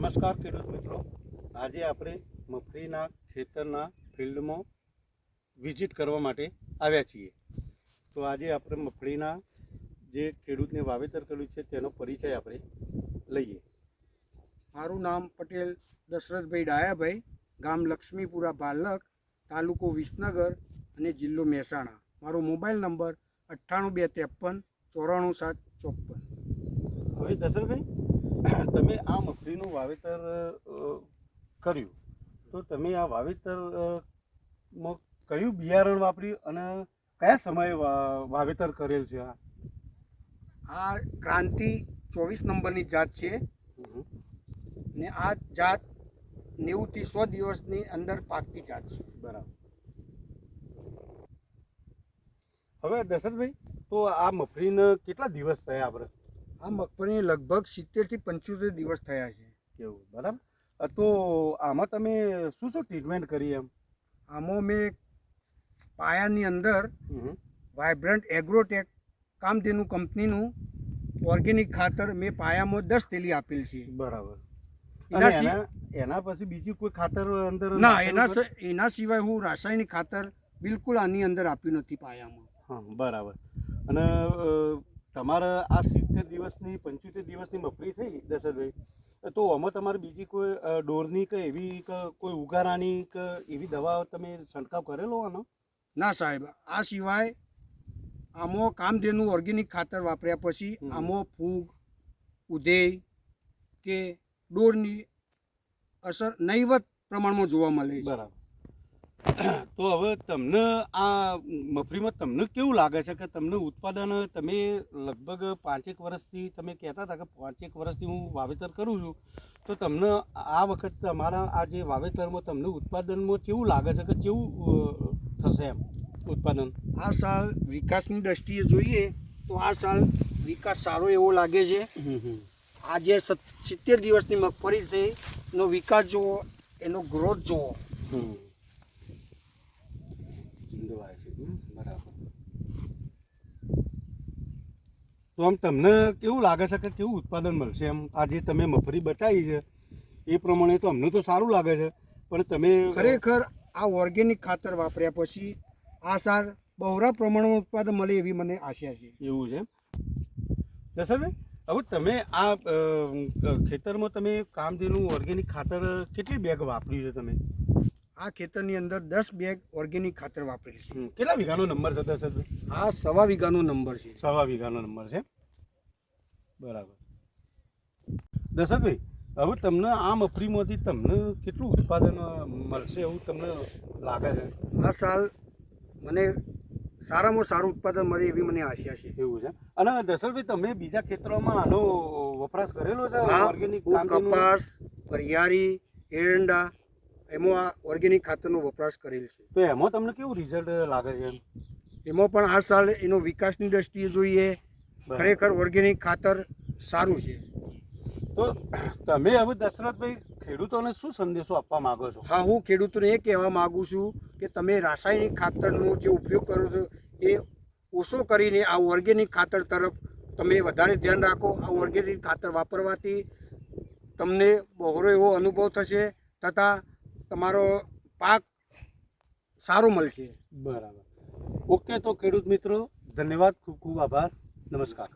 નમસ્કાર ખેડૂત મિત્રો, આજે આપણે મગફળીના ખેતરના ફિલ્ડમાં વિઝિટ કરવા માટે આવ્યા છીએ. તો આજે આપણે મગફળીના જે ખેડૂતને વાવેતર કર્યું છે તેનો પરિચય આપણે લઈએ. મારું નામ પટેલ દશરથભાઈ ડાયાભાઈ, ગામ લક્ષ્મીપુરા બાલક, તાલુકો વિસનગર અને જિલ્લો મહેસાણા. મારો મોબાઈલ નંબર 98 253 94 754. હવે દશરથભાઈ, તમે આ મગફળીનું વાવેતર કર્યું, તો તમે આ વાવેતરમાં કયું બિયારણ વાપર્યું અને કયા સમયે વાવેતર કરેલ છે? આ ક્રાંતિ 24 નંબરની જાત છે ને આ જાત 90 થી 100 દિવસની અંદર પાકતી જાત છે. બરાબર. હવે દશરથભાઈ, તો આ મગફળીને કેટલા દિવસ થયા આપણે? આ મગફળીને લગભગ 70 થી 75 દિવસ થયા છે. કેવું? બરાબર. તો આમાં તમે શું શું ટ્રીટમેન્ટ કરી? આમાં મેં પાયાની અંદર વાઇબ્રન્ટ એગ્રોટેક કામધેનુ કંપનીનું ઓર્ગેનિક ખાતર મેં પાયામાં 10 થેલી આપેલ છે. બરાબર. એના પછી બીજું કોઈ ખાતર અંદર? ના, એના સિવાય હું રાસાયણિક ખાતર બિલકુલ આની અંદર આપ્યું નથી પાયામાં. હા, બરાબર. અને તમારે આ 70 દિવસની 75 દિવસની મગફળી થઈ દશરથભાઈ, તો આમાં તમારે બીજી કોઈ ડોરની કે એવી કોઈ ઉગારાની કે એવી દવા તમે છંટકાવ કરેલો આનો? ના સાહેબ, આ સિવાય આમાં કામધેનુ ઓર્ગેનિક ખાતર વાપર્યા પછી આમાં ફૂગ, ઉધેય કે ડોરની અસર નહીવત પ્રમાણમાં જોવા મળે છે. બરાબર. તો હવે તમને આ મગફળીમાં તમને કેવું લાગે છે કે તમને ઉત્પાદન, તમે લગભગ 5 વર્ષથી તમે કહેતા હતા કે 5 વર્ષથી હું વાવેતર કરું છું, તો તમને આ વખત તમારા આ જે વાવેતરમાં તમને ઉત્પાદનમાં કેવું લાગે છે કે કેવું થશે એમ ઉત્પાદન? આ સાલ વિકાસની દ્રષ્ટિએ જોઈએ તો આ સાલ વિકાસ સારો એવો લાગે છે. આ જે 70 દિવસની મગફળી થઈ એનો વિકાસ જુઓ, એનો ગ્રોથ જુઓ. બરાબર. તો આમ તમને કેવું લાગે છે કે કેવું ઉત્પાદન મળશે એમ? આ જે તમે મગફળી બતાવી છે એ પ્રમાણે તો અમને તો સારું લાગે છે, પણ તમે ખરેખર આ ઓર્ગેનિક ખાતર વાપર્યા પછી આ સાલ બહોળા પ્રમાણમાં ઉત્પાદન મળે એવી મને આશા છે. એવું છે દશરથભાઈ? હવે તમે આ ખેતરમાં તમે કામધેનુ ઓર્ગેનિક ખાતર કેટલી બેગ વાપર્યું છે તમે? આ ખેતરની અંદર 10 બેગ ઓર્ગેનિક ખાતર વાપરેલ છે. કેટલા વીઘાનો નંબર છે દશરથભાઈ? આ 1.25 વીઘાનો નંબર છે. 1.25 વીઘાનો નંબર છે. બરાબર. દશરથભાઈ, હવે તમને આ મગફળીમાંથી તમને કેટલું ઉત્પાદન મળશે એવું તમને લાગે છે? આ સાલ મને સારામાં સારું ઉત્પાદન મળે એવી મને આશા છે. એવું છે. અને દશરથભાઈ, તમે બીજા ખેતરોમાં આનો વપરાશ કરેલો છે? ઓર્ગેનિક કપાસ, વરિયાળી, એરંડા, એમાં આ ઓર્ગેનિક ખાતરનો વપરાશ કરેલ છે. તો એમાં તમને કેવું રિઝલ્ટ લાગે છે? એમાં પણ આ સાલ એનો વિકાસની દ્રષ્ટિએ જોઈએ ખરેખર ઓર્ગેનિક ખાતર સારું છે. તો તમે હવે દશરથભાઈ ખેડૂતોને શું સંદેશો આપવા માંગો છો? હા, હું ખેડૂતોને એ કહેવા માગું છું કે તમે રાસાયણિક ખાતરનો જે ઉપયોગ કરો છો એ ઓછો કરીને આ ઓર્ગેનિક ખાતર તરફ તમે વધારે ધ્યાન રાખો. આ ઓર્ગેનિક ખાતર વાપરવાથી તમને બહોળો એવો અનુભવ થશે તથા તમારો પાક સારો મળશે. બરાબર. ઓકે, તો ખેડૂત મિત્રો ધન્યવાદ, ખૂબ ખૂબ આભાર. નમસ્કાર.